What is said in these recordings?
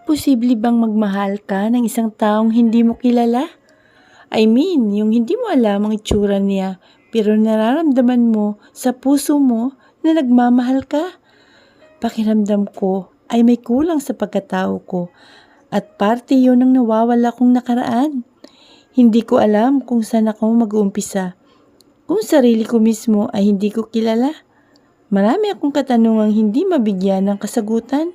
Posible bang magmahal ka ng isang taong hindi mo kilala? I mean, yung hindi mo alam ang itsura niya, pero nararamdaman mo sa puso mo na nagmamahal ka. Pakiramdam ko ay may kulang sa pagkatao ko at parte yun ng nawawala kong nakaraan. Hindi ko alam kung saan ako mag-uumpisa. Kung sarili ko mismo ay hindi ko kilala. Marami akong katanungang hindi mabigyan ng kasagutan.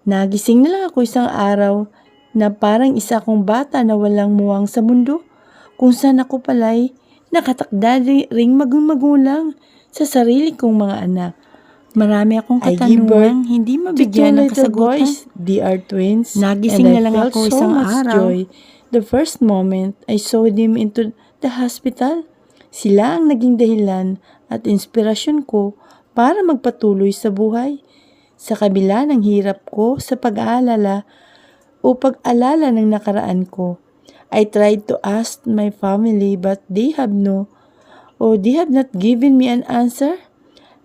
Nagising na lang ako isang araw na parang isa akong bata na walang muwang sa mundo, kung saan ako pala'y nakatakda ring magulang sa sarili kong mga anak. Marami akong katanungang hindi mabigyan ng kasagutan. They are twins. Nagising na lang ako isang araw. Joy. The first moment I saw them into the hospital, sila ang naging dahilan at inspirasyon ko para magpatuloy sa buhay. Sa kabila ng hirap ko sa pag-aalala o pag-alala ng nakaraan ko, I tried to ask my family but they have not given me an answer.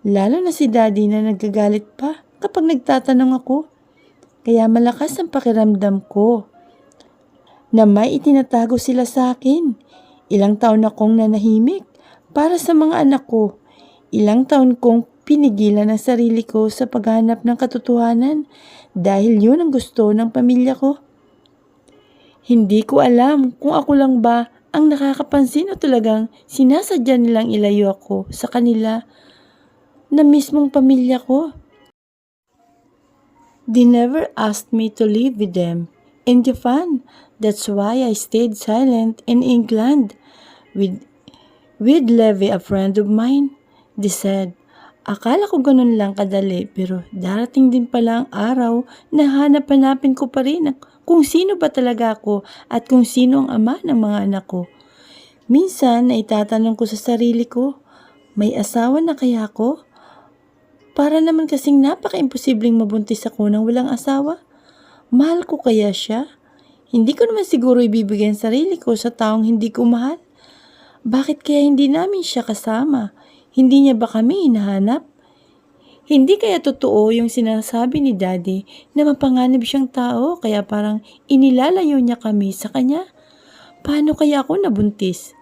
Lalo na si Daddy na nagagalit pa kapag nagtatanong ako. Kaya malakas ang pakiramdam ko na may itinatago sila sa akin. Ilang taon akong nanahimik para sa mga anak ko. Ilang taon kong pinigilan ang sarili ko sa paghanap ng katotohanan dahil yun ang gusto ng pamilya ko. Hindi ko alam kung ako lang ba ang nakakapansin o talagang sinasadya nilang ilayo ako sa kanila na mismong pamilya ko. They never asked me to live with them in Japan. That's why I stayed silent in England with Levi, a friend of mine. They said, akala ko ganun lang kadali pero darating din pala ang araw na hanap-hanapin ko pa rin kung sino ba talaga ako at kung sino ang ama ng mga anak ko. Minsan na itatanong ko sa sarili ko, may asawa na kaya ako? Para naman kasing napaka-imposibleng mabuntis ako nang walang asawa. Mahal ko kaya siya? Hindi ko naman siguro ibibigay ang sarili ko sa taong hindi ko mahal. Bakit kaya hindi namin siya kasama? Hindi niya ba kami hinahanap? Hindi kaya totoo yung sinasabi ni Daddy na mapanganib siyang tao kaya parang inilalayo niya kami sa kanya? Paano kaya ako nabuntis?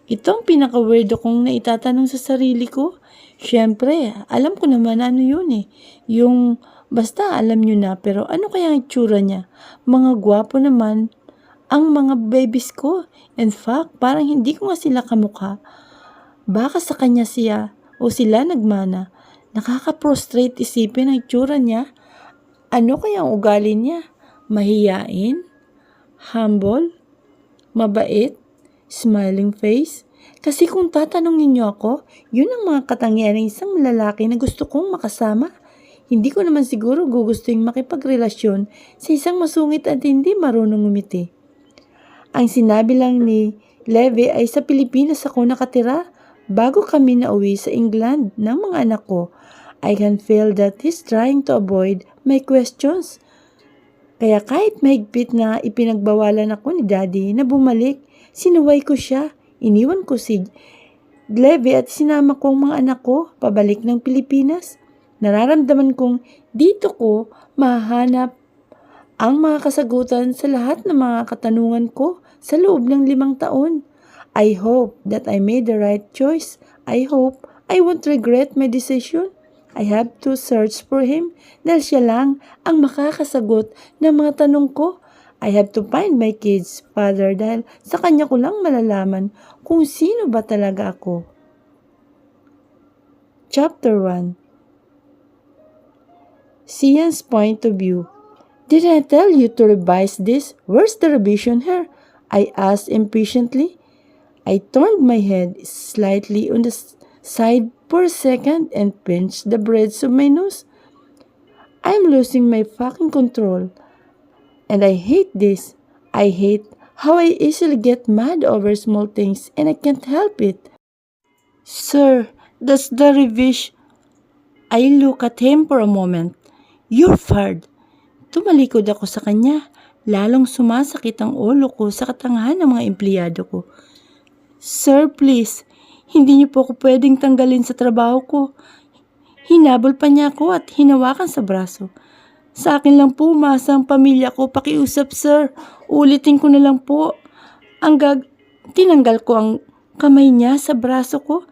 Ito ang pinaka-weirdo kong naitatanong sa sarili ko. Siyempre, alam ko naman ano yun eh. Yung basta alam nyo na pero ano kaya ang itsura niya? Mga gwapo naman ang mga babies ko. In fact, parang hindi ko nga sila kamukha. Baka sa kanya siya o sila nagmana. Nakaka-prostrate isipin ang itsura niya. Ano kaya ang ugali niya? Mahiyain? Humble? Mabait? Smiling face? Kasi kung tatanungin niyo ako, yun ang mga katangian ng isang lalaki na gusto kong makasama. Hindi ko naman siguro gugustuhin makipagrelasyon sa isang masungit at hindi marunong umiti. Ang sinabi lang ni Levi ay sa Pilipinas ako nakatira bago kami nauwi sa England ng mga anak ko. I can feel that he's trying to avoid my questions. Kaya kahit mahigpit na ipinagbawalan ako ni Daddy na bumalik, sinuway ko siya. Iniwan ko si Levi at sinama ko ang mga anak ko pabalik ng Pilipinas. Nararamdaman kong dito ko mahanap ang mga kasagutan sa lahat ng mga katanungan ko sa loob ng 5 taon. I hope that I made the right choice. I hope I won't regret my decision. I have to search for him dahil siya lang ang makakasagot ng mga tanong ko. I have to find my kid's father dahil sa kanya ko lang malalaman kung sino ba talaga ako. Chapter 1. Sian's point of view. Didn't I tell you to revise this? Where's the revision here? I asked impatiently. I turned my head slightly on the side for a second and pinched the bridge of my nose. I'm losing my fucking control. And I hate this. I hate how I easily get mad over small things and I can't help it. Sir, that's the revision. I look at him for a moment. You're fired. Tumalikod ako sa kanya. Lalong sumasakit ang ulo ko sa katangahan ng mga empleyado ko. Sir, please. Hindi niyo po ako pwedeng tanggalin sa trabaho ko. Hinabol pa niya ako at hinawakan sa braso. Sa akin lang po, umasa ang pamilya ko. Pakiusap, sir. Ulitin ko na lang po. Tinanggal ko ang kamay niya sa braso ko.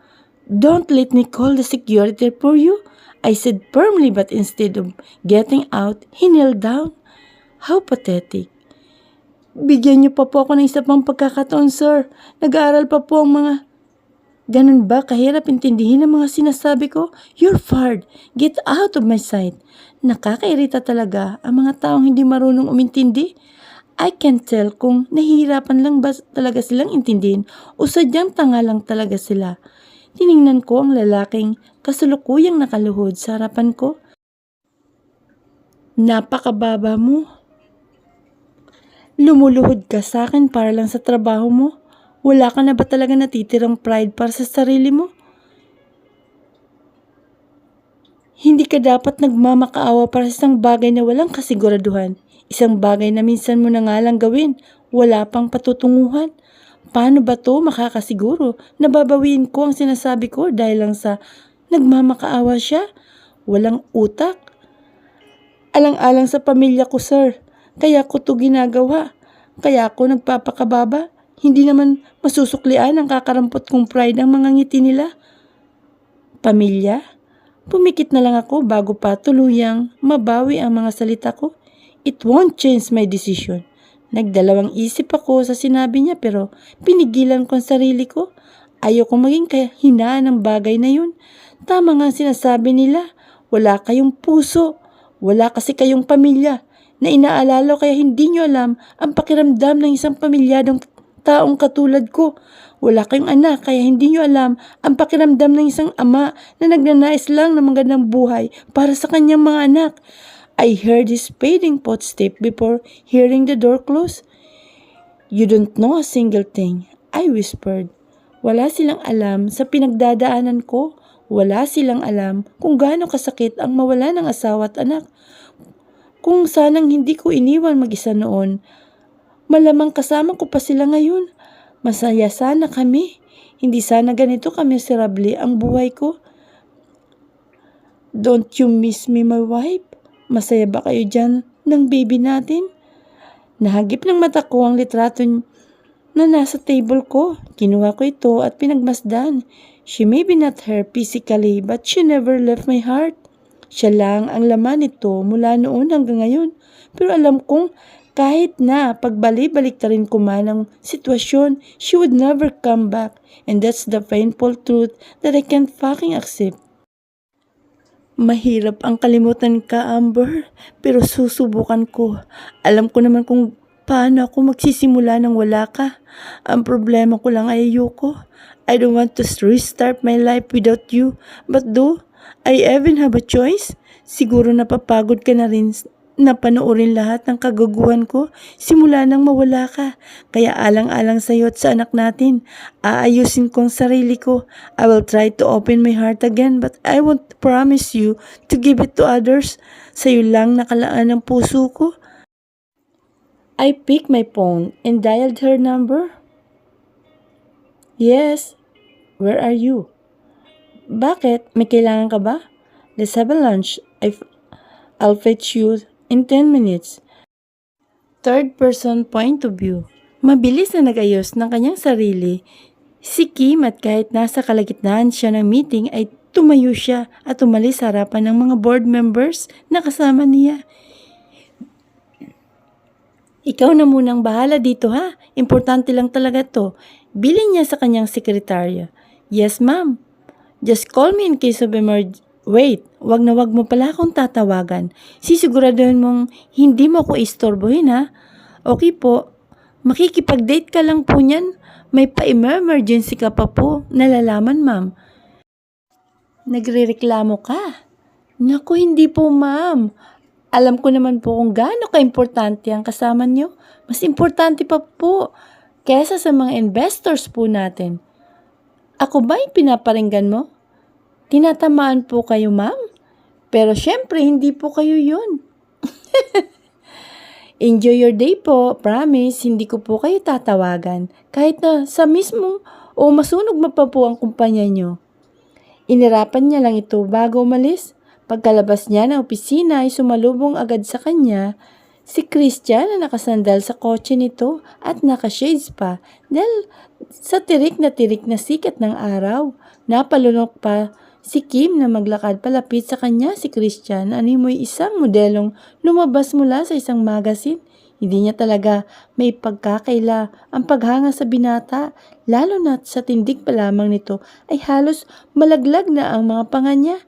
Don't let me call the security for you, I said firmly, but instead of getting out, he knelt down. How pathetic. Bigyan niyo pa po ako ng isa pang pagkakataon, sir. Nag-aaral pa po ang mga... Ganun ba kahirap intindihin ang mga sinasabi ko? You're fired. Get out of my sight. Nakakairita talaga ang mga taong hindi marunong umintindi. I can't tell kung nahihirapan lang ba talaga silang intindihin o sadyang tanga lang talaga sila. Tiningnan ko ang lalaking kasulukuyang nakaluhod sa harapan ko. Napakababa mo. Lumuluhod ka sa akin para lang sa trabaho mo. Wala ka na ba talaga natitirang pride para sa sarili mo? Hindi ka dapat nagmamakaawa para sa isang bagay na walang kasiguraduhan. Isang bagay na minsan mo na nga lang gawin, wala pang patutunguhan. Paano ba to makakasiguro na babawiin ko ang sinasabi ko dahil lang sa nagmamakaawa siya? Walang utak. Alang-alang sa pamilya ko, sir. Kaya ko to ginagawa. Kaya ako nagpapakababa. Hindi naman masusuklian ang kakarampot kong pride ang mga ngiti nila. Pamilya? Pumikit na lang ako bago pa tuluyang mabawi ang mga salita ko. It won't change my decision. Nagdalawang isip ako sa sinabi niya pero pinigilan ko ang sarili ko. Ayoko maging kahinaan ng bagay na yun. Tama nga sinasabi nila, wala kayong puso. Wala kasi kayong pamilya na inaalala kaya hindi nyo alam ang pakiramdam ng isang pamilyadong taong katulad ko. Wala kayong anak kaya hindi nyo alam ang pakiramdam ng isang ama na nagnanais lang ng magandang buhay para sa kanyang mga anak. I heard his fading footstep before hearing the door close. You don't know a single thing, I whispered. Wala silang alam sa pinagdadaanan ko. Wala silang alam kung gaano kasakit ang mawala ng asawa at anak. Kung sanang hindi ko iniwan mag-isa noon, malamang kasama ko pa sila ngayon. Masaya sana kami. Hindi sana ganito kamiserable ang buhay ko. Don't you miss me, my wife? Masaya ba kayo dyan ng baby natin? Nahagip ng mata ko ang litrato na nasa table ko. Kinuha ko ito at pinagmasdan. She may be not her physically but she never left my heart. Siya lang ang laman nito mula noon hanggang ngayon. Pero alam kong kahit na pagbalik-baliktarin ko man ang sitwasyon, she would never come back. And that's the painful truth that I can't fucking accept. Mahirap ang kalimutan ka, Amber, pero susubukan ko. Alam ko naman kung paano ako magsisimula nang wala ka. Ang problema ko lang ay ayoko. I don't want to restart my life without you. But do I even have a choice? Siguro napapagod ka na rin na panoorin lahat ng kagaguhan ko simula nang mawala ka. Kaya alang-alang sa iyo at sa anak natin, aayusin ko ang sarili ko. I will try to open my heart again but I won't promise you to give it to others. Sa iyo lang nakalaan ang puso ko. I picked my phone and dialed her number. Yes, where are you? Bakit? May kailangan ka ba? Let's have a lunch. I'll fetch you in 10 minutes. Third person point of view. Mabilis na nag-ayos ng kanyang sarili. Si Kim at kahit nasa kalagitnaan siya ng meeting ay tumayo siya at umalis sa harapan ng mga board members na kasama niya. Ikaw na munang bahala dito ha. Importante lang talaga to. Bilin niya sa kanyang sekretarya. Yes ma'am. Just call me in case of emergency. Wait, wag na wag mo pala akong tatawagan. Sisiguraduhin mong hindi mo ako istorbohin ha. Okay po. Makikipag-date ka lang po niyan. May pa-emergency ka pa po. Nalalaman ma'am. Nagrereklamo ka. Naku, hindi po ma'am. Alam ko naman po kung gaano ka-importante ang kasama niyo. Mas importante pa po kesa sa mga investors po natin. Ako ba yung pinaparinggan mo? Tinatamaan po kayo, ma'am? Pero syempre, hindi po kayo yun. Enjoy your day po. Promise, hindi ko po kayo tatawagan. Kahit na sa mismong masunog pa po ang kumpanya nyo. Inirapan niya lang ito bago umalis. Pagkalabas niya ng opisina ay sumalubong agad sa kanya si Christian na nakasandal sa kotse nito at naka-shades pa dahil sa tirik na sikat ng araw. Napalunok pa si Kim na maglakad palapit sa kanya. Si Christian animoy isang modelong lumabas mula sa isang magazine. Hindi niya talaga may pagkakaila ang paghanga sa binata, lalo na sa tindig pa lamang nito ay halos malaglag na ang mga panga niya.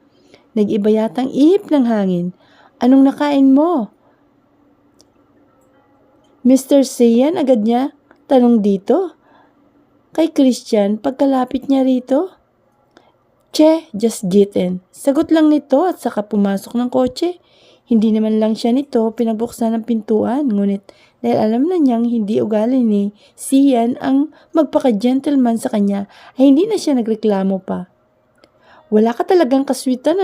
Nag-iba yatang ihip ng hangin. Anong nakain mo? Mr. Sian, agad niya tanong dito kay Christian pagkalapit niya rito. Che, just eaten. Sagot lang nito at saka pumasok ng kotse. Hindi naman lang siya nito pinabuksan ng pintuan, ngunit dahil alam na niyang hindi ugali ni Sian ang magpaka-gentleman sa kanya, ay hindi na siya nagreklamo pa. Wala ka talagang kaswitan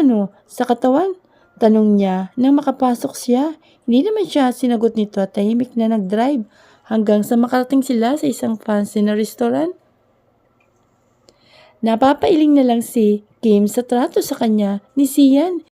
sa katawan? Tanong niya nang makapasok siya. Hindi naman siya sinagot nito at tahimik na nag-drive hanggang sa makarating sila sa isang fancy na restaurant. Napapailing na lang si Kim sa trato sa kanya ni Sian.